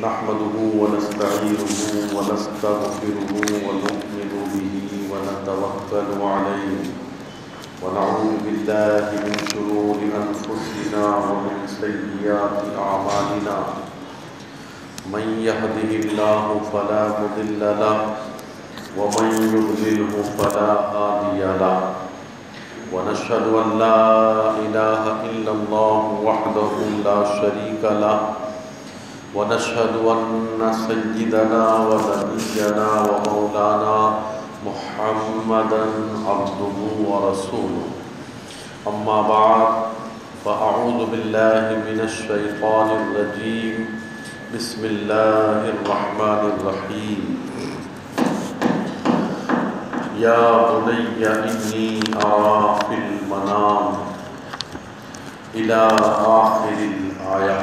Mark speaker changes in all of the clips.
Speaker 1: نحمده ونستعينه ونستغفره ونؤمن به ونتوكل عليه ونعوذ بالله من شرور أنفسنا ومن سيئات أعمالنا من يهده الله فلا مضل له ومن يضلله فلا هادي له ونشهد أن لا إله إلا الله وحده لا شريك له ونشهد أن سيدنا ونبينا ومولانا محمدا عبده ورسوله أما بعد فأعوذ بالله من الشيطان الرجيم بسم الله الرحمن الرحيم يا بني إني أرى في المنام إلى آخر الآية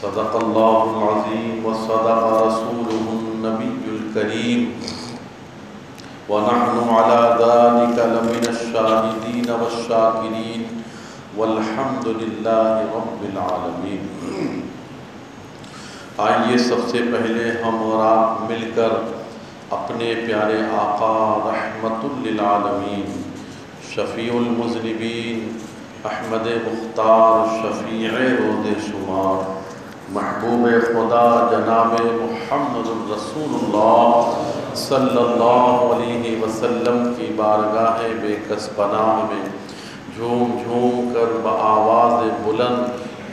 Speaker 1: صدق الله العظيم وصدق رسوله النبي الكريم ونحن على ذلك لمن الشاهدين والشاكرين والحمد لله رب العالمين۔ آئیے سب سے پہلے ہم اور آپ مل کر اپنے پیارے آقا رحمت للعالمین شفیع المذنبین احمد مختار شفیع روز شمار محبوب خدا جناب محمد رسول اللہ صلی اللہ علیہ وسلم کی بارگاہ بے کس پناہ میں جھوم جھوم کر بآواز بلند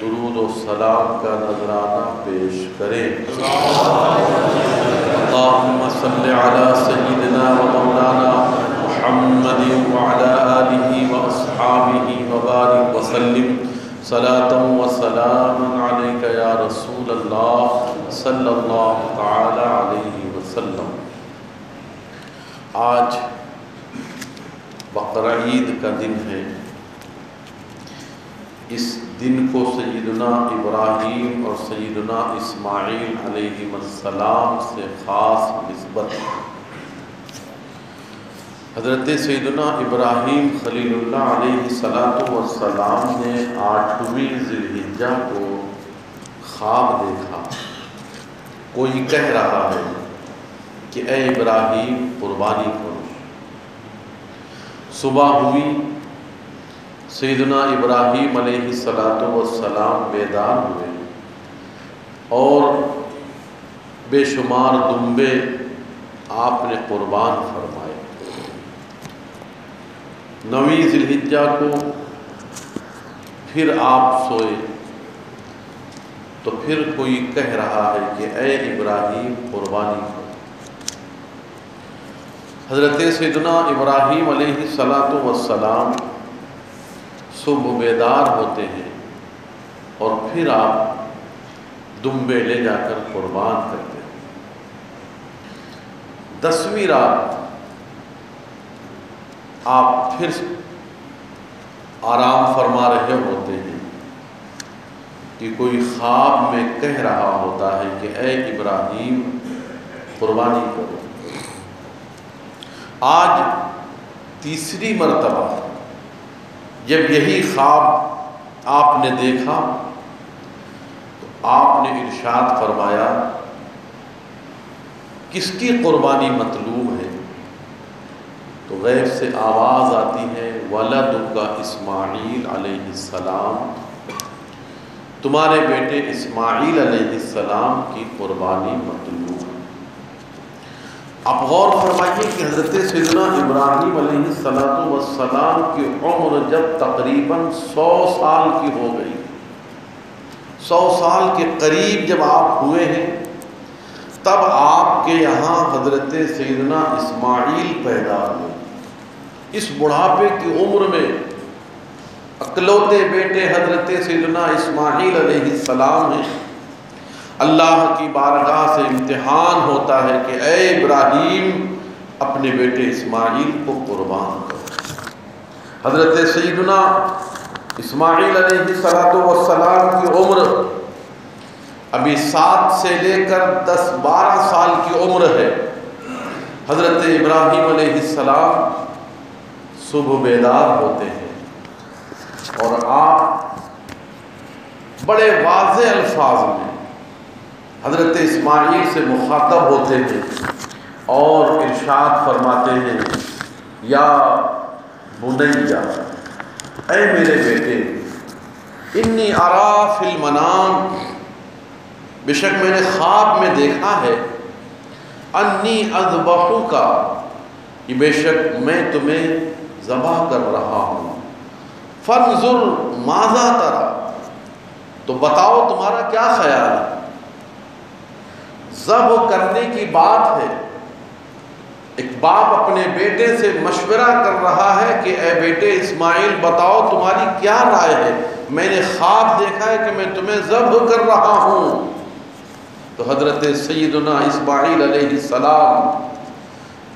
Speaker 1: درود و سلام کا نذرانہ پیش کریں۔ اللہم صلی علی سیدنا و مولانا محمد وعلی آلہ و اصحابہ وبارک وسلم صلاۃ و سلام علیک یا رسول اللہ صلی اللہ تعالی علیہ وسلم۔ آج بقرعید کا دن ہے۔ اس دن کو سیدنا ابراہیم اور سیدنا اسماعیل علیہ السلام سے خاص نسبت ہے۔ حضرت سیدنا ابراہیم خلیل اللہ علیہ السلام نے 8ویں ذی الحجہ کو خواب دیکھا۔ کوئی کہہ رہا ہے کہ اے ابراہیم قربانی کرو۔ صبح ہوئی، سیدنا ابراہیم علیہ السلام بیدار ہوئے اور بے شمار دمبے آپ نے قربان فرمائے۔ 9ویں ذی الحجہ کو پھر آپ سوئے تو پھر کوئی کہہ رہا ہے کہ اے ابراہیم قربانی کرو۔ حضرت سیدنا ابراہیم علیہ السلام صبح بیدار ہوتے ہیں اور پھر آپ دمبے لے جا کر قربان کرتے ہیں۔ 10ویں رات آپ پھر آرام فرما رہے ہوتے ہیں کہ کوئی خواب میں کہہ رہا ہوتا ہے کہ اے ابراہیم قربانی کرو۔ آج تیسری مرتبہ جب یہی خواب آپ نے دیکھا تو آپ نے ارشاد فرمایا کس کی قربانی مطلوب ہے؟ تو غیب سے آواز آتی ہے ولدک اسماعیل علیہ السلام، تمہارے بیٹے اسماعیل علیہ السلام کی قربانی مطلوب ہے۔ آپ غور فرمائیے کہ حضرت سیدنا ابراہیم علیہ السلام کی عمر جب تقریباً 100 سال کی ہو گئی، 100 سال کے قریب جب آپ ہوئے ہیں، تب آپ کے یہاں حضرت سیدنا اسماعیل پیدا ہوئے۔ اس بڑھاپے کی عمر میں اکلوتے بیٹے حضرت سیدنا اسماعیل علیہ السلام ہیں۔ اللہ کی بارگاہ سے امتحان ہوتا ہے کہ اے ابراہیم اپنے بیٹے اسماعیل کو قربان کرو۔ حضرت سیدنا اسماعیل علیہ السلام کی عمر ابھی 7 سے لے کر 10-12 سال کی عمر ہے۔ حضرت ابراہیم علیہ السلام صبح بیدار ہوتے ہیں اور آپ بڑے واضح الفاظ میں حضرت اسماعیل سے مخاطب ہوتے ہیں اور ارشاد فرماتے ہیں یا بنیا، اے میرے بیٹے، انی ارا فی المنام، بے شک میں نے خواب میں دیکھا ہے، انی اذبحک، کہ بے شک میں تمہیں ذبح کر رہا ہوں، فانظر ماذا تری، تو بتاؤ تمہارا کیا خیال ہے۔ ذبح کرنے کی بات ہے، ایک باپ اپنے بیٹے سے مشورہ کر رہا ہے کہ اے بیٹے اسماعیل بتاؤ تمہاری کیا رائے ہے، میں نے خواب دیکھا ہے کہ میں تمہیں ذبح کر رہا ہوں۔ تو حضرت سیدنا اسماعیل علیہ السلام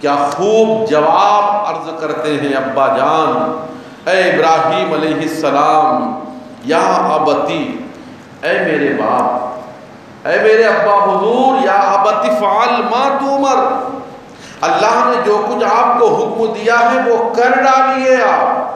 Speaker 1: کیا خوب جواب عرض کرتے ہیں، ابا جان، اے ابراہیم علیہ السلام، یا ابتی، اے میرے باپ، اے میرے ابا حضور، یا ابتی فعل ما تؤمر، اللہ نے جو کچھ آپ کو حکم دیا ہے وہ کر ڈالیے آپ۔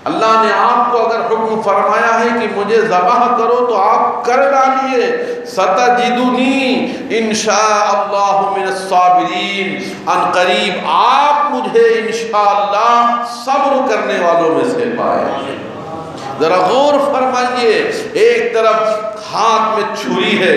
Speaker 1: اللہ نے آپ کو اگر حکم فرمایا ہے کہ مجھے ذبح کرو تو آپ کر ڈالیے، ستجدنی انشاء اللہ من الصابرین، ان قریب آپ مجھے انشاءاللہ صبر کرنے والوں میں سے پائیں گے۔ ذرا غور فرمائیے، ایک طرف ہاتھ میں چھری ہے،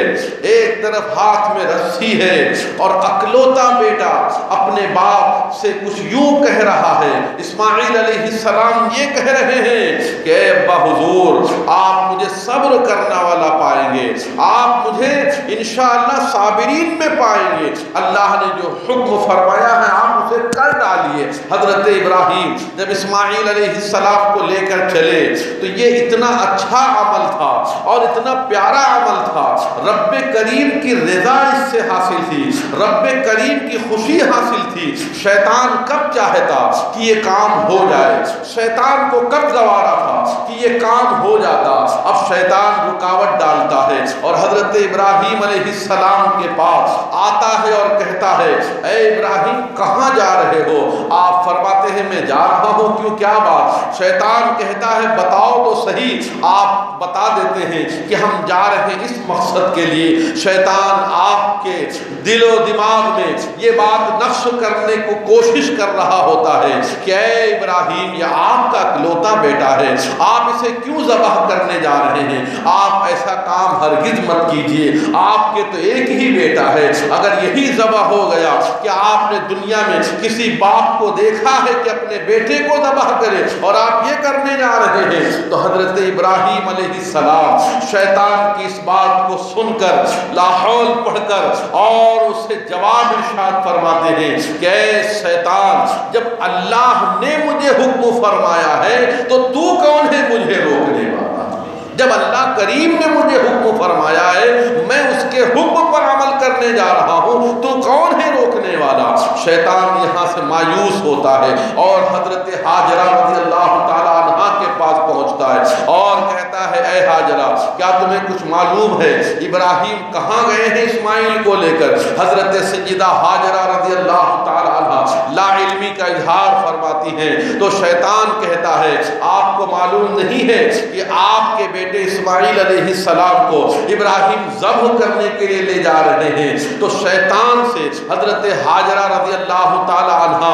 Speaker 1: ایک طرف ہاتھ میں رسی ہے، اور اکلوتا بیٹا اپنے باپ سے کچھ یوں کہہ رہا ہے۔ اسماعیل علیہ السلام یہ کہہ رہے ہیں کہ اے ابا حضور، آپ مجھے صبر کرنا والا پائیں گے، آپ مجھے انشاءاللہ صابرین میں پائیں گے، اللہ نے جو حکم فرمایا ہے آپ اسے کر ڈالیے۔ حضرت ابراہیم جب اسماعیل علیہ السلام کو لے کر چلے تو یہ اتنا اچھا عمل تھا اور اتنا پیارا عمل تھا، رب کریم کی رضا اس سے حاصل تھی، رب کریم کی خوشی حاصل تھی۔ شیطان کب چاہتا کہ یہ کام ہو جائے، شیطان کو کب گوارا تھا کہ یہ کام ہو جاتا، اب شیطان رکاوٹ ڈالتا ہے اور حضرت ابراہیم علیہ السلام کے پاس آتا ہے اور کہتا ہے اے ابراہیم کہاں جا رہے ہو؟ آپ فرماتے ہیں میں جا رہا ہوں، کیوں کیا بات؟ شیطان کہتا ہے بتاؤ تو صحیح، آپ بتا دیتے ہیں کہ ہم جا رہے ہیں اس مقصد کے لیے۔ شیطان آپ کے دل و دماغ میں یہ بات نقش کرنے کو کوشش کر رہا ہوتا ہے کہ اے ابراہیم یہ آپ کا اکلوتا بیٹا ہے، آپ اسے کیوں ذبح کرنے جا رہے ہیں؟ آپ ایسا کام ہرگز مت کیجئے، آپ کے تو ایک ہی بیٹا ہے، اگر یہی ذبح ہو گیا کہ آپ نے دنیا میں کسی باپ کو دیکھا ہے کہ اپنے بیٹے کو ذبح کرے اور آپ یہ کرنے جا رہے ہیں؟ تو حضرت ابراہیم علیہ السلام شیطان کی اس بات کو سن کر لا حول پڑھ کر اور اسے جواب ارشاد فرماتے ہیں کہ اے شیطان، جب اللہ نے مجھے حکم فرمایا ہے تو تو کون ہے مجھے روکنے والا؟ جب اللہ کریم نے مجھے حکم فرمایا ہے میں اس کے حکم پر عمل کرنے جا رہا ہوں، تو کون ہے روکنے والا؟ شیطان یہاں سے مایوس ہوتا ہے اور حضرت ہاجرہ رضی اللہ تعالیٰ عنہا کے پاس پہنچتا ہے اور کہتا ہے اے ہاجرہ کیا تمہیں کچھ معلوم ہے ابراہیم کہاں گئے ہیں اسماعیل کو لے کر؟ حضرت سیدہ ہاجرہ رضی اللہ تعالیٰ عنہ لا علمی کا اظہار فرماتی ہیں تو شیطان کہتا ہے آپ کو معلوم نہیں ہے کہ آپ کے بیٹے اسماعیل علیہ السلام کو ابراہیم ذبح کرنے کے لیے لے جا رہے ہیں؟ تو شیطان سے حضرت ہاجرہ رضی اللہ تعالی عنہ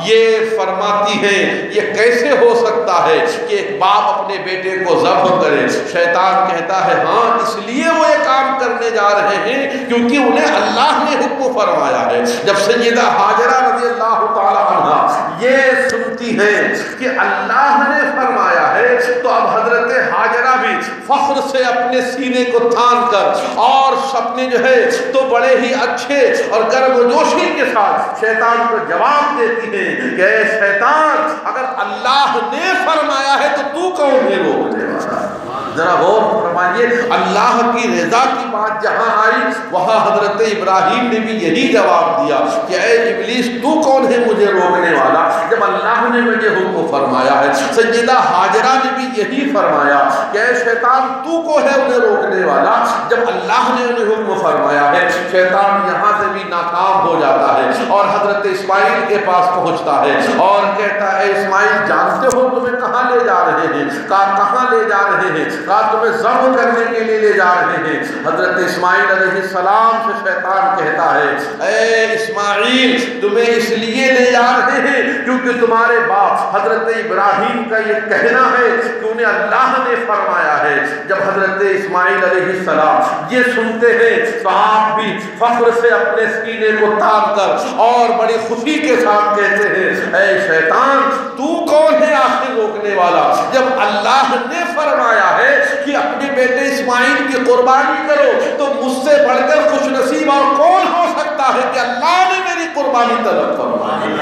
Speaker 1: یہ فرماتی ہیں یہ کیسے ہو سکتا ہے کہ ایک باپ اپنے بیٹے کو ذبح کرے؟ شیطان کہتا ہے ہاں اس لیے وہ یہ کام کرنے جا رہے ہیں کیونکہ انہیں اللہ نے حکم فرمایا ہے۔ جب سیدہ ہاجرہ رضی اللہ تعالی عنہ یہ سنتی ہیں کہ اللہ نے فرمایا ہے تو اب حضرت ہاجرہ بھی فخر سے اپنے سینے کو تھام کر اور اپنے جو ہے تو بڑے ہی اچھے اور گرم و جوشی کے ساتھ شیطان کو جواب دیتی ہیں کہ اے شیطان اگر اللہ نے فرمایا ہے تو تو کون ہے روکنے والا؟ ذرا غور فرمائیے، اللہ کی رضا کی بات جہاں آئی وہاں حضرت ابراہیم نے بھی یہی جواب دیا کہ اے ابلیس تو کون ہے مجھے روکنے والا جب اللہ نے مجھے حکم فرمایا ہے۔ سیدہ ہاجرہ نے بھی یہی فرمایا کہ اے شیطان تو کو ہے انہیں روکنے والا جب اللہ نے انہیں حکم فرمایا ہے۔ شیطان یہاں سے بھی ناکام شام ہو جاتا ہے اور حضرت اسماعیل کے پاس پہنچتا ہے اور کہتا ہے اسماعیل جانتے ہو تمہیں کہاں لے جا رہے ہیں؟ کہا کہاں لے جا رہے ہیں؟ کہا تمہیں ذبح کرنے کے لیے لے جا رہے ہیں۔ حضرت اسماعیل علیہ السلام سے شیطان کہتا ہے اے اسماعیل تمہیں اس لیے لے جا رہے ہیں کیونکہ تمہارے باپ حضرت ابراہیم کا یہ کہنا ہے کہ انہیں اللہ نے فرمایا ہے۔ جب حضرت اسماعیل علیہ السلام یہ سنتے ہیں تو آپ بھی فخر سے اپنے سینے کو تان کر اور بڑی خوشی کے ساتھ کہتے ہیں اے شیطان تو کون ہے آخر روکنے والا؟ جب اللہ نے فرمایا ہے کہ اپنے بیٹے اسماعیل کی قربانی کرو تو مجھ سے بڑھ کر خوش نصیب اور کون ہو سکتا ہے کہ اللہ نے میری قربانی طلب فرمائی۔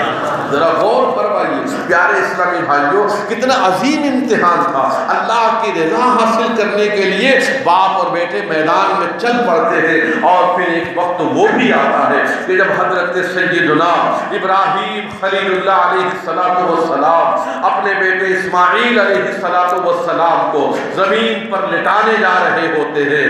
Speaker 1: ذرا غور فرمائیے پیارے اسلامی بھائیوں، کتنا عظیم امتحان تھا۔ اللہ کی رضا حاصل کرنے کے لیے باپ اور بیٹے میدان میں چل پڑتے ہیں اور پھر ایک وقت وہ بھی آتا ہے کہ جب حضرت سیدنا ابراہیم خلیل اللہ علیہ السلام اپنے بیٹے اسماعیل علیہ السلام کو زمین پر لٹانے جا رہے ہوتے ہیں۔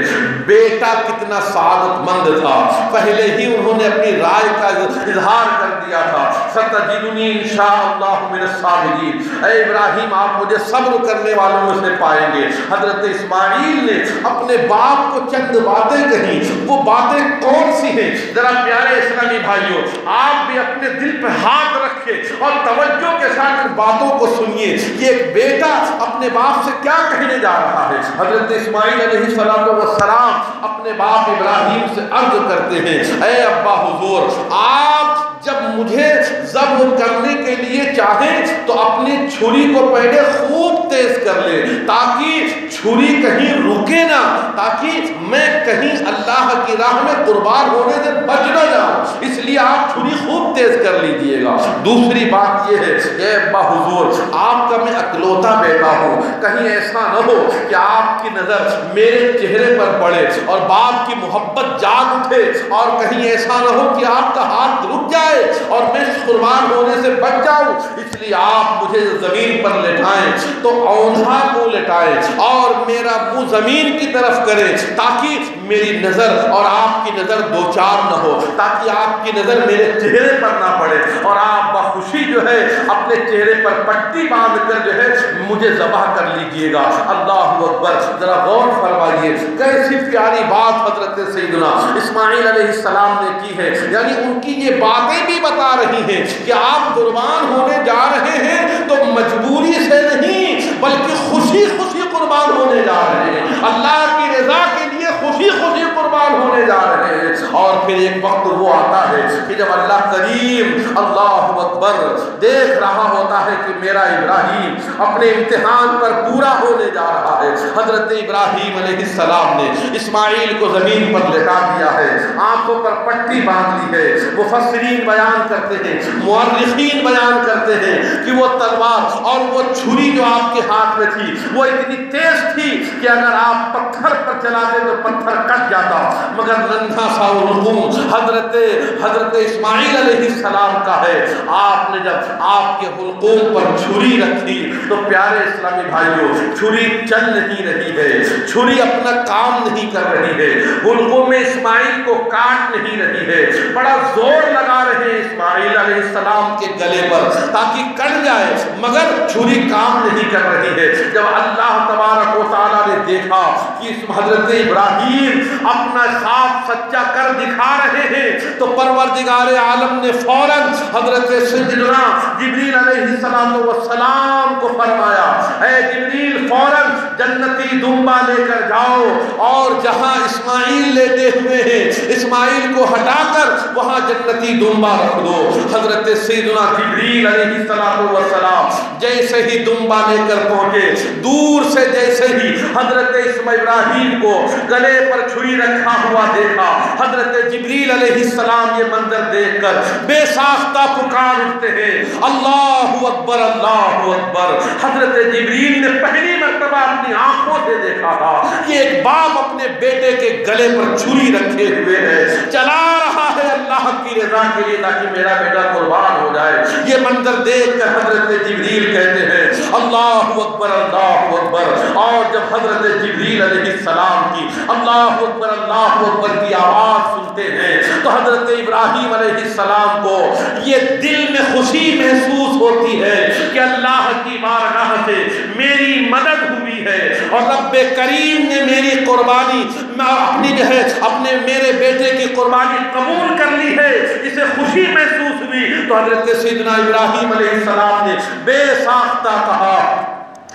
Speaker 1: بیٹا کتنا سعادت مند تھا، پہلے ہی انہوں نے اپنی رائے کا اظہار کر دیا تھا، ستجدنی انشاءاللہ من الصابرین، اے ابراہیم آپ مجھے صبر کرنے والوں میں سے پائیں گے۔ حضرت اسماعیل نے اپنے باپ کو چند باتیں کہیں، وہ باتیں کون سی ہیں؟ ذرا پیارے اسلامی بھائیوں آپ بھی اپنے دل پہ ہاتھ رکھے اور توجہ کے ساتھ ان باتوں کو سنیے۔ یہ ایک بیٹا اپنے باپ سے کیا کہنے جا رہا ہے؟ حضرت اسماعیل علیہ السلام اپنے باپ ابراہیم سے عرض کرتے ہیں اے ابا حضور آپ جب مجھے ذبح کرنے کے لیے چاہیں تو اپنی چھری کو پہلے خوب تیز کر لے تاکہ چھری کہیں رکے نہ، تاکہ میں کہیں اللہ کی راہ میں قربان ہونے سے بچ نہ جاؤں، اس لیے آپ چھری خوب تیز کر لیجئے گا۔ دوسری بات یہ ہے اے ابا حضور آپ کا میں اکلوتا بیٹا ہوں، کہیں ایسا نہ ہو کہ آپ کی نظر میرے چہرے پر پڑے اور باپ کی محبت جاگ اٹھے اور کہیں ایسا نہ ہو کہ آپ کا ہاتھ رک جائے اور میں قربان ہونے سے بچ جاؤں، اس لیے آپ مجھے زمین پر لٹائیں تو اوندھا کو لٹائیں اور میرا منہ زمین کی طرف کریں تاکہ میری نظر اور آپ کی نظر دو چار نہ ہو، تاکہ آپ کی نظر میرے چہرے پر نہ پڑے اور آپ بخوشی جو ہے اپنے چہرے پر پٹی باندھ کر جو ہے مجھے ذبح کر لیجئے گا۔ اللہ اکبر، ذرا غور فرمائیے کیسی پیاری بات حضرت سیدنا اسماعیل علیہ السلام نے کی ہے، یعنی ان کی یہ باتیں بھی بتا رہی ہیں کہ آپ قربان ہونے جا رہے ہیں تو مجبوری سے نہیں بلکہ خوشی خوشی قربان ہونے جا رہے ہیں، اللہ کی رضا کے لیے خوشی خوشی قربان ہونے جا رہے ہیں۔ اور پھر ایک وقت وہ آتا ہے کہ جب اللہ کریم اللہ اکبر دیکھ رہا ہوتا ہے کہ میرا ابراہیم اپنے امتحان پر پورا ہونے جا رہا ہے، حضرت ابراہیم علیہ السلام نے اسماعیل کو زمین پر لٹا دیا ہے، آنکھوں پر پٹی باندھ لی ہے۔ مفسرین بیان کرتے ہیں، مورخین بیان کرتے ہیں کہ وہ تلوار اور وہ چھری جو آپ کے ہاتھ میں تھی وہ اتنی تیز تھی کہ اگر آپ پتھر پر چلاتے تو پتھر کٹ جاتا، مگر ننھا سا حلقوم حضرت اسماعیل علیہ السلام کا ہے۔ آپ نے جب آپ کے حلقوم پر چھری رکھی تو پیارے اسلامی بھائیوں چھری چل نہیں رہی ہے، چھری اپنا کام نہیں کر رہی ہے، حلقوم اسماعیل کو کاٹ نہیں رہی ہے، بڑا زور لگا رہے ہیں اسماعیل علیہ السلام کے گلے پر تاکہ کٹ جائے مگر چھری کام نہیں کر رہی ہے۔ جب اللہ تبارک و تعالیٰ نے دیکھا کہ حضرت ابراہیم اپنا خواب سچا کر دکھا رہے ہیں تو پروردگار عالم نے فوراً حضرت سیدنا جبریل علیہ السلام کو فرمایا اے جبریل فوراً جنتی دمبا لے کر جاؤ اور جہاں اسماعیل لیٹے ہوئے ہیں اسماعیل کو ہٹا کر وہاں جنتی دمبا رکھ دو۔ حضرت سیدنا جبریل علیہ السلام جیسے ہی دمبا لے کر پہنچے، دور سے جیسے ہی حضرت ابراہیم کو گلے پر چھری رکھا ہوا دیکھا، حضرت جبریل علیہ السلام یہ منظر دیکھ کر بے ساختہ پکار اٹھتے ہیں اللہ اکبر اللہ اکبر۔ حضرت جبریل نے پہلی مرتبہ اپنی آنکھوں سے دیکھا تھا کہ ایک باپ اپنے بیٹے کے گلے پر چھری رکھے ہوئے ہے، چلا رہا ہے اللہ کی رضا کے لیے تاکہ میرا بیٹا قربان ہو جائے۔ یہ منظر دیکھ کر حضرت جبریل کہتے ہیں اللہ اکبر اللہ اکبر، اور جب حضرت جبریل علیہ السلام کی اللہ اکبر کی آواز سنتے ہیں تو حضرت ابراہیم علیہ السلام کو یہ دل میں خوشی محسوس ہوتی ہے کہ اللہ کی بارگاہ سے میری مدد ہوئی ہے اور رب کریم نے میری قربانی اپنی جو ہے اپنے میرے بیٹے کی قربانی قبول کر لی ہے، اسے خوشی محسوس ہوئی۔ تو حضرت سیدنا ابراہیم علیہ السلام نے بے ساختہ کہا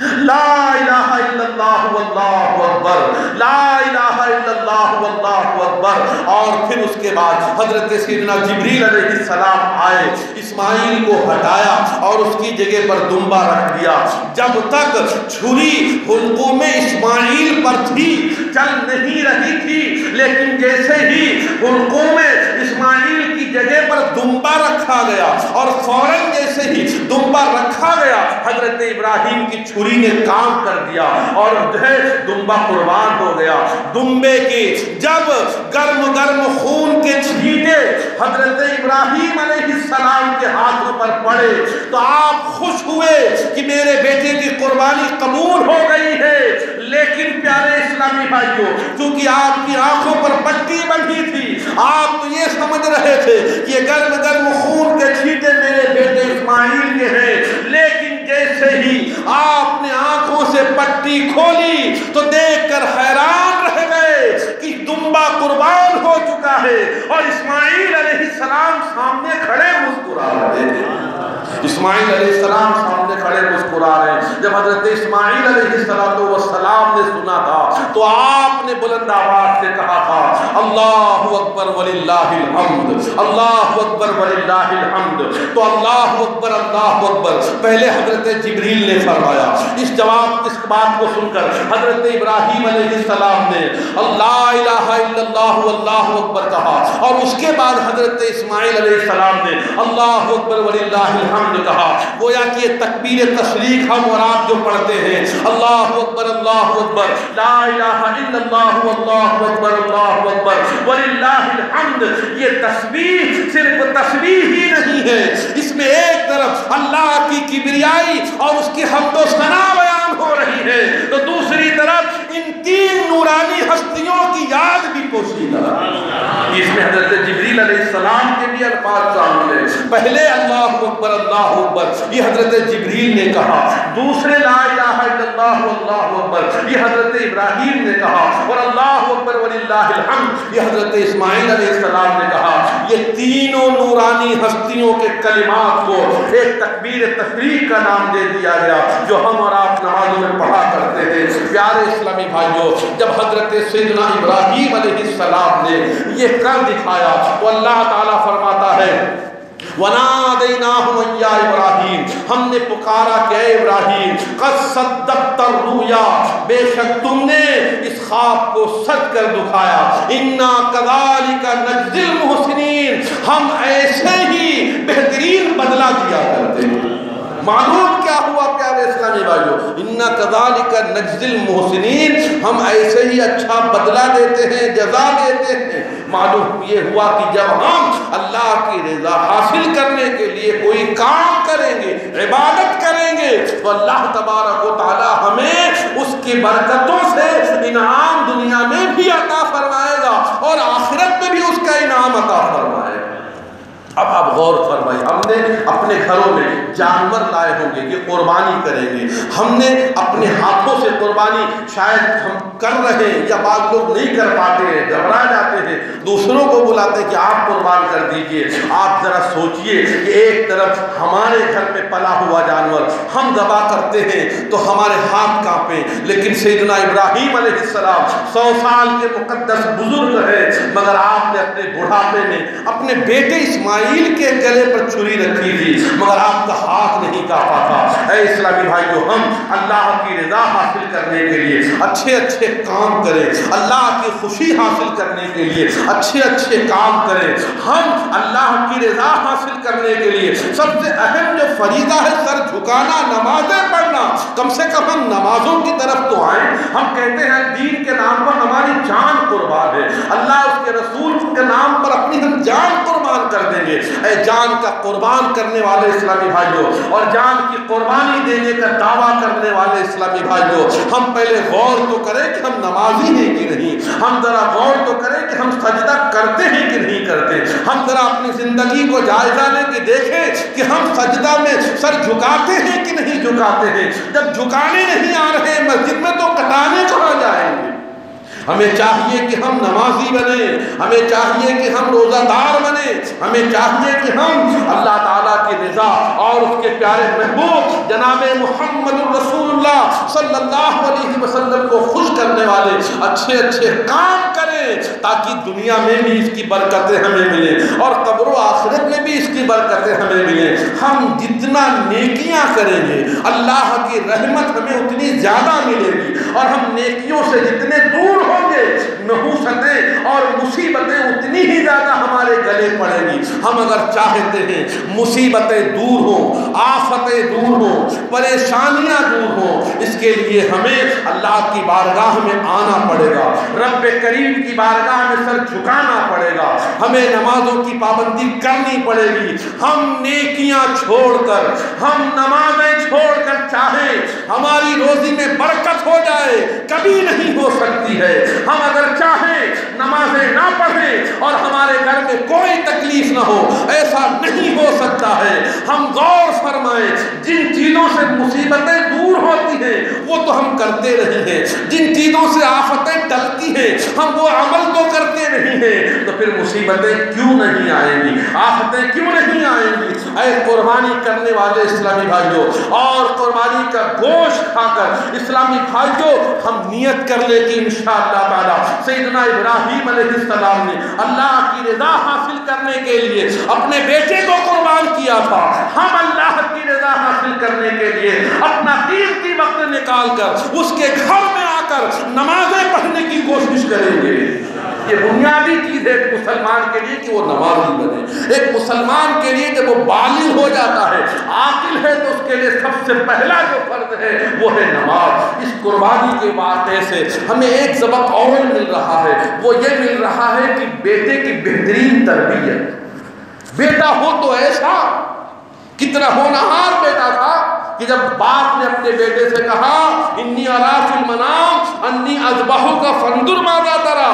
Speaker 1: لا الہ الا اللہ واللہ اکبر، لا الہ الا اللہ واللہ اکبر۔ اور پھر اس کے بعد حضرت سیدنا جبریل علیہ السلام آئے، اسماعیل کو ہٹایا اور اس کی جگہ پر دمبا رکھ دیا۔ جب تک چھری حلقوم اسماعیل پر تھی چل نہیں رہی تھی، لیکن جیسے ہی حلقوم اسماعیل کی جگہ پر دمبا رکھا گیا اور فوراً جیسے ہی دمبا رکھا گیا حضرت ابراہیم کی چھری نے کام کر دیا اور دمبا قربان ہو گیا۔ دمبے کے جب گرم گرم خون کے چھینٹے حضرت ابراہیم علیہ السلام کے ہاتھوں پر پڑے تو آپ خوش ہوئے کہ میرے بیٹے کی قربانی قبول ہو گئی ہے۔ لیکن پیارے اسلامی بھائیوں، کیونکہ آپ کی آنکھوں پر پٹی بندھی تھی، آپ تو یہ سمجھ رہے تھے کہ یہ گرم گرم خون کے چھینٹے میرے بیٹے اسماعیل کے ہیں، لیکن جیسے ہی آپ نے آنکھوں سے پٹی کھولی تو دیکھ کر حیران رہ گئے کہ دمبا قربان ہو چکا ہے اور اسماعیل علیہ السلام سامنے کھڑے مسکرا رہے تھے۔ اسماعیل علیہ السلام سامنے کھڑے مسکرا رہے ہیں۔ جب حضرت اسماعیل علیہ السلام نے سنا تھا تو آپ نے بلند آواز سے کہا تھا اللہ اکبر وللہ الحمد، اللہ اکبر وللہ الحمد۔ تو اللہ اکبر اللہ اکبر پہلے حضرت جبریل نے فرمایا۔ اس بات کو سن کر حضرت ابراہیم علیہ السلام نے اللہ الہ الا اللہ واللہ اکبر کہا اور اس کے بعد حضرت اسماعیل علیہ السلام نے اللہ اکبر وللہ الحمد کہا۔ گویا کہ یہ تکبیر تشریق ہم اور آپ جو پڑھتے ہیں اللہ اکبر لا الہ الا اللہ واللہ اکبر وللہ الحمد، یہ تسبیح صرف تسبیح ہی نہیں ہے، اس میں ایک طرف اللہ کی کبریائی اور اس کی حمد و ثنا بیان ہو رہی ہے تو دوسری طرف ان تین نورانی ہستیوں کی یاد بھی پوشیدہ ہے۔ اس میں حضرت جبریل علیہ السلام کے بھی الفاظ شامل ہیں۔ پہلے اللہ اکبر یہ حضرت جبریل نے کہا، دوسرے لا الہ الا اللہ واللہ اکبر یہ حضرت ابراہیم نے کہا اور اللہ اکبر وللہ الحمد یہ حضرت اسماعیل علیہ السلام نے کہا۔ یہ تینوں نورانی ہستیوں کے کلمات کو ایک تکبیر تشریق کا نام دے دیا گیا جو ہم اور آپ نمازوں میں پڑھا کرتے ہیں۔ پیارے اسلامی بھائیوں، جب حضرت سیدنا ابراہیم علیہ السلام نے یہ کر دکھایا تو اللہ تعالیٰ فرماتا ہے وَنَادَيْنَاهُ يَا إِبْرَاهِيمُ، ہم نے پکارا کہ اے ابراہیم قَدْ صَدَّقْتَ الرُّؤْيَا، بے شک تم نے اس خواب کو سچ کر دکھایا۔ إِنَّا كَذَلِكَ نَجْزِي الْمُحْسِنِينَ، ہم ایسے ہی بہترین بدلہ دیا کرتے ہیں۔ معلوم کیا ہوا پیارے اسلامی بھائیوں؟ اِنَّا كَذَلِكَ نَجْزِي الْمُحْسِنِينَ، ہم ایسے ہی اچھا بدلہ دیتے ہیں، جزا دیتے ہیں۔ معلوم یہ ہوا کہ جب ہم اللہ کی رضا حاصل کرنے کے لیے کوئی کام کریں گے، عبادت کریں گے تو اللہ تبارک و تعالی ہمیں اس کی برکتوں سے انعام دنیا میں بھی عطا فرمائے گا اور آخرت میں بھی اس کا انعام عطا فرمائے گا۔ اب آپ غور فرمائیے، ہم نے اپنے گھروں میں جانور لائے ہوں گے کہ قربانی کریں گے، ہم نے اپنے ہاتھوں سے قربانی شاید ہم کر رہے ہیں یا بعض لوگ نہیں کر پاتے ہیں، گھبرا جاتے ہیں، دوسروں کو بلاتے ہیں کہ آپ قربان کر دیجئے۔ آپ ذرا سوچئے کہ ایک طرف ہمارے گھر میں پلا ہوا جانور ہم ذبح کرتے ہیں تو ہمارے ہاتھ کانپیں، لیکن سیدنا ابراہیم علیہ السلام 100 سال کے مقدس بزرگ ہیں، مگر آپ نے اپنے بڑھاپے میں اپنے بیٹے اسماعیل کے گلے پر چھری رکھی تھی مگر آپ کا ہاتھ نہیں کانپا تھا۔ اے اسلامی بھائیو، ہم اللہ کی رضا حاصل کرنے کے لیے اچھے اچھے کام کریں، اللہ کی خوشی حاصل کرنے کے لیے اچھے اچھے کام کریں۔ ہم اللہ کی رضا حاصل کرنے کے لیے سب سے اہم جو فریضہ ہے سر جھکانا، نمازیں پڑھنا، کم سے کم ہم نمازوں کی طرف تو آئیں۔ ہم کہتے ہیں دین کے نام پر ہماری جان قربان ہے، اللہ اس کے رسول کے نام پر اپنی ہم جان قربان کر دیں گے۔ اے جان کا قربان کرنے والے اسلامی بھائیوں اور جان کی قربانی دینے کا دعویٰ کرنے والے اسلامی بھائیوں، ہم پہلے غور تو کریں کہ ہم نمازی ہیں کہ نہیں، ہم ذرا غور تو کریں کہ ہم سجدہ کرتے ہیں کہ نہیں کرتے۔ کرتے ہیں۔ ہم ذرا اپنی زندگی کو جائزہ لیں کہ دیکھیں کہ ہم سجدہ میں سر جھکاتے ہیں کہ نہیں جھکاتے ہیں۔ جب جھکانے نہیں آ رہے مسجد میں تو کٹانے کہاں جائیں گے؟ ہمیں چاہیے کہ ہم نمازی بنیں، ہمیں چاہیے کہ ہم روزہ دار بنیں، ہمیں چاہیے کہ ہم اللہ تعالیٰ کی رضا اور اس کے پیارے محبوب جناب محمد رسول اللہ صلی اللہ علیہ وسلم کو خوش کرنے والے اچھے اچھے کام کریں، تاکہ دنیا میں بھی اس کی برکتیں ہمیں ملیں اور قبر و آخرت میں بھی اس کی برکتیں ہمیں ملیں۔ ہم جتنا نیکیاں کریں گے اللہ کی رحمت ہمیں اتنی زیادہ ملے گی، اور ہم نیکیوں سے جتنے دور ہوں گے نحوستیں اور مصیبتیں اتنی ہی زیادہ ہمارے گلے پڑیں گی۔ ہم اگر چاہتے ہیں مصیبتیں دور ہوں، آفتیں دور ہوں، پریشانیاں دور ہوں، اس کے لیے ہمیں اللہ کی بارگاہ میں آنا پڑے گا، رب کریم کی بارگاہ میں سر جھکانا پڑے گا، ہمیں نمازوں کی پابندی کرنی پڑے گی۔ ہم نیکیاں چھوڑ کر، ہم نمازیں چھوڑ کر چاہیں ہماری روزی میں برکت ہو جائے کبھی نہیں ہو سکتی ہے۔ ہم اگر چاہیں نمازیں نہ پڑھیں اور ہمارے گھر میں کوئی تکلیف نہ ہو، ایسا نہیں ہو سکتا ہے۔ ہم غور فرمائیں، جن چیزوں سے مصیبتیں دور ہوتی ہیں وہ تو ہم کرتے رہے ہیں، جن چیزوں سے آفتیں ٹلتی ہیں ہم وہ عمل تو کرتے نہیں ہیں، تو پھر مصیبتیں کیوں نہیں آئیں گی، آفتیں کیوں نہیں آئیں گی؟ اے قربانی کرنے والے اسلامی بھائیوں اور قربانی کا گوشت کھا کر اسلامی بھائیوں، ہم نیت کر لیں کہ انشاءاللہ تعالی سیدنا ابراہیم علیہ السلام نے اللہ کی رضا حاصل کرنے کے لیے اپنے بیٹے کو قربان کیا تھا۔ ہم اللہ کی رضا حاصل کرنے کے لیے اپنا قیمتی وقت نکال کر اس کے گھر میں آ کر نمازیں پڑھنے کی کوشش کریں گے۔ یہ بنیادی چیز ہے ایک مسلمان کے لیے کہ وہ نمازی بنے، ایک مسلمان کے لیے کہ وہ بالغ ہو جاتا ہے، عاقل ہے، تو اس کے لیے سب سے پہلا جو فرض ہے وہ ہے نماز۔ اس قربانی کے واقعے سے ہمیں ایک سبق اور مل رہا ہے، وہ یہ مل رہا ہے کہ بیٹے کی بہترین تربیت۔ بیٹا ہو تو ایسا، کتنا ہونہار بیٹا تھا کہ جب باپ نے اپنے بیٹے سے کہا انی ارا فی المنام انی اذبحک فانظر ماذا تری،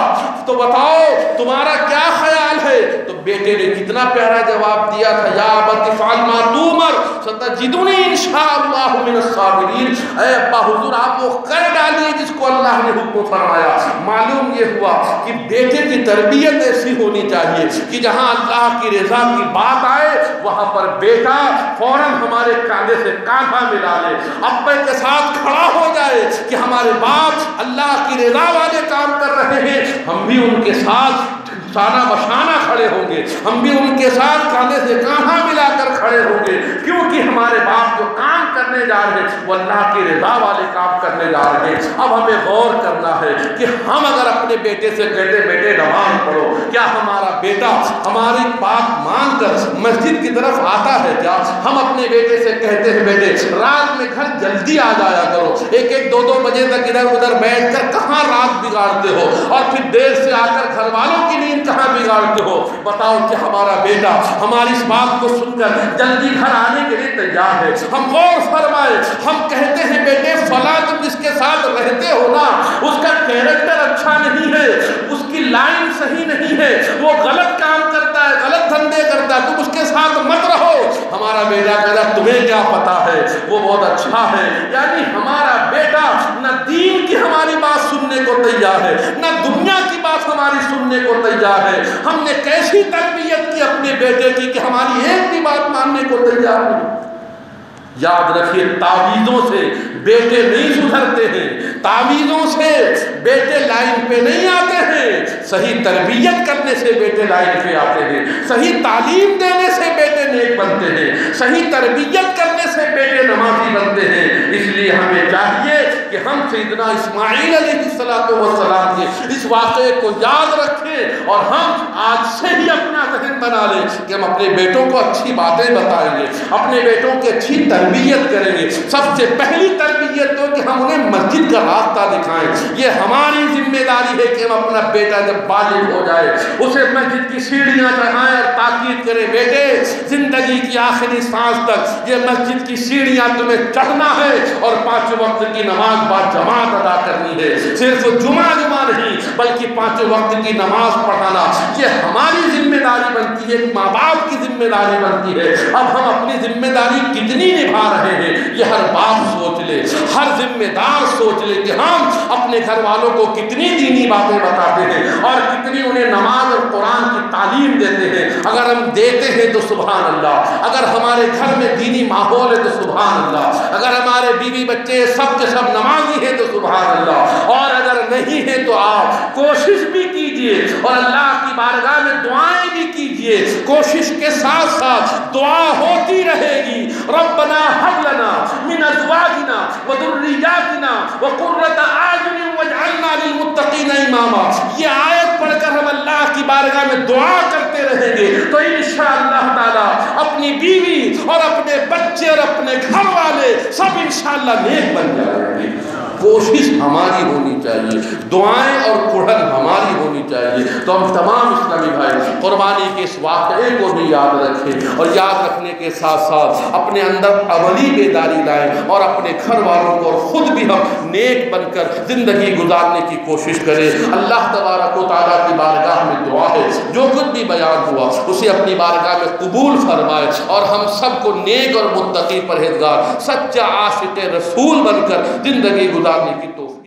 Speaker 1: تو بتاؤ تمہارا کیا خیال ہے؟ تو بیٹے نے کتنا پیارا جواب دیا تھا، یا ابت افعل ما تؤمر ستجدنی انشاءاللہ من الصابرین۔ اے ابا حضور آپ وہ کر ڈالیے جس کو اللہ نے حکم فرمایا۔ معلوم یہ ہوا کہ بیٹے کی تربیت ایسی ہونی چاہیے کہ جہاں اللہ کی رضا کی بات آئے وہاں پر بیٹا فوراً ہمارے کاندھے سے کاندھا ملا لے، ابے کے ساتھ کھڑا ہو جائے کہ ہمارے باپ اللہ کی رضا والے کام کر رہے ہیں، ہم بھی ان کے ساتھ شانہ بشانہ کھڑے ہوں گے، ہم بھی ان کے ساتھ کاندھے سے کاندھا ملا کر کھڑے ہوں گے، کیونکہ ہمارے باپ جو کام کرنے جا رہے ہیں وہ اللہ کی رضا والے کام کرنے جا رہے ہیں۔ اب ہمیں غور کرنا ہے کہ ہم اگر اپنے بیٹے سے کہتے بیٹے نماز پڑھو، کیا ہمارا بیٹا ہماری بات مان کر مسجد کی طرف آتا ہے؟ کیا ہم اپنے بیٹے سے کہتے ہیں بیٹے رات میں گھر جلدی آ جایا کرو، ایک ایک دو دو بجے تک ادھر ادھر بیٹھ کر کہاں رات بگاڑتے ہو اور پھر دیر سے آ کر گھر والوں کی نیند کہاں بگاڑتے ہو؟ بتاؤ کہ ہمارا بیٹا ہماری اس بات کو سن کر جلدی گھر آنے کے لیے تیار ہے؟ ہم غور فرمائے، ہم کہتے ہیں بیٹے فلاں تم جس کے ساتھ رہتے ہو نا اس کا کیریکٹر اچھا نہیں ہے، اس کی لائن صحیح نہیں ہے، وہ غلط کام کرتا ہے، غلط دھندے کرتا ہے، تم اس کے ساتھ مت رہو۔ ہمارا بیٹا کہتا تمہیں کیا پتا ہے وہ بہت اچھا ہے۔ یعنی ہمارا بیٹا نہ دین کی ہماری بات سننے کو تیار ہے، نہ دنیا کی بات ہماری سننے کو تیار ہے۔ ہم نے کیسی تربیت کی اپنے بیٹے کی کہ ہماری ایک بھی بات ماننے کو تیار نہیں؟ یاد رکھیے تعویذوں سے بیٹے نہیں سدھرتے ہیں، تعویذوں سے بیٹے لائن پہ نہیں آتے ہیں، صحیح تربیت کرنے سے بیٹے لائن پہ آتے ہیں، صحیح تعلیم دینے سے بیٹے نیک بنتے ہیں، صحیح تربیت کرنے سے بیٹے نمازی بنتے ہیں۔ اس لیے ہمیں چاہیے کہ ہم سیدنا اسماعیل علیہ السلام کے اس واقعے کو یاد رکھیں اور ہم آج سے ہی اپنا ذہن بنا لیں کہ ہم اپنے بیٹوں کو اچھی باتیں بتائیں گے، اپنے بیٹوں کی اچھی تربیت کریں گے۔ سب سے پہلی تربیت تو کہ ہم انہیں مسجد کا راستہ دکھائیں۔ یہ ہماری ذمہ داری ہے کہ ہم اپنا بیٹا جب بالغ ہو جائے اسے مسجد کی سیڑھیاں چڑھائیں اور تاکید کریں بیٹے زندگی کی آخری سانس تک یہ مسجد کی سیڑھیاں تمہیں چڑھنا ہے اور 5 وقت کی نماز با جماعت ادا کرنی ہے، صرف جمعہ نہیں بلکہ 5 وقت کی نماز پڑھانا یہ ہماری ذمہ داری بنتی ہے، ماں باپ کی ذمہ داری بنتی ہے۔ اب ہم اپنی ذمہ داری کتنی نبھا رہے ہیں یہ ہر باپ سوچ لے، ہر ذمہ دار سوچ لے کہ ہم اپنے گھر والوں کو کتنی دینی باتیں بتاتے ہیں اور کتنی انہیں نماز اور قرآن کی تعلیم دیتے ہیں۔ اگر ہم دیتے ہیں تو سبحان اللہ، اگر ہمارے گھر میں دینی ماحول ہے تو سبحان اللہ، اگر ہمارے بیوی بچے سب کے سب نمازی ہیں تو سبحان اللہ، اور اگر نہیں ہے تو آپ کوشش بھی کیجئے اور اللہ کی بارگاہ میں دعائیں بھی کیجئے۔ کوشش کے ساتھ ساتھ دعا ہوتی رہے گی، ربنا ہب لنا من ازواجنا وذریاتنا وقرۃ اعین واجعلنا للمتقین اماما۔ یہ آیت پڑھ کر ہم اللہ کی بارگاہ میں دعا کرتے رہیں گے تو انشاءاللہ تعالی اپنی بیوی اور اپنے بچے اور اپنے گھر والے سب انشاءاللہ نیک بن جائیں گے۔ کوشش ہماری ہونی چاہیے، دعائیں اور کڑھن ہماری ہونی چاہیے۔ تو ہم تمام اسلامی بھائی قربانی کے اس واقعے کو بھی یاد رکھیں اور یاد رکھنے کے ساتھ ساتھ اپنے اندر عملی بیداری لائیں اور اپنے گھر والوں کو اور خود بھی ہم نیک بن کر زندگی گزارنے کی کوشش کریں۔ اللہ تبارک و تعالیٰ کی بارگاہ میں دعا ہے جو کچھ بھی بیان ہوا اسے اپنی بارگاہ میں قبول فرمائے اور ہم سب کو نیک اور متقی پرہیزگار سچا عاشق رسول بن کر زندگی گزارنے کی توفیق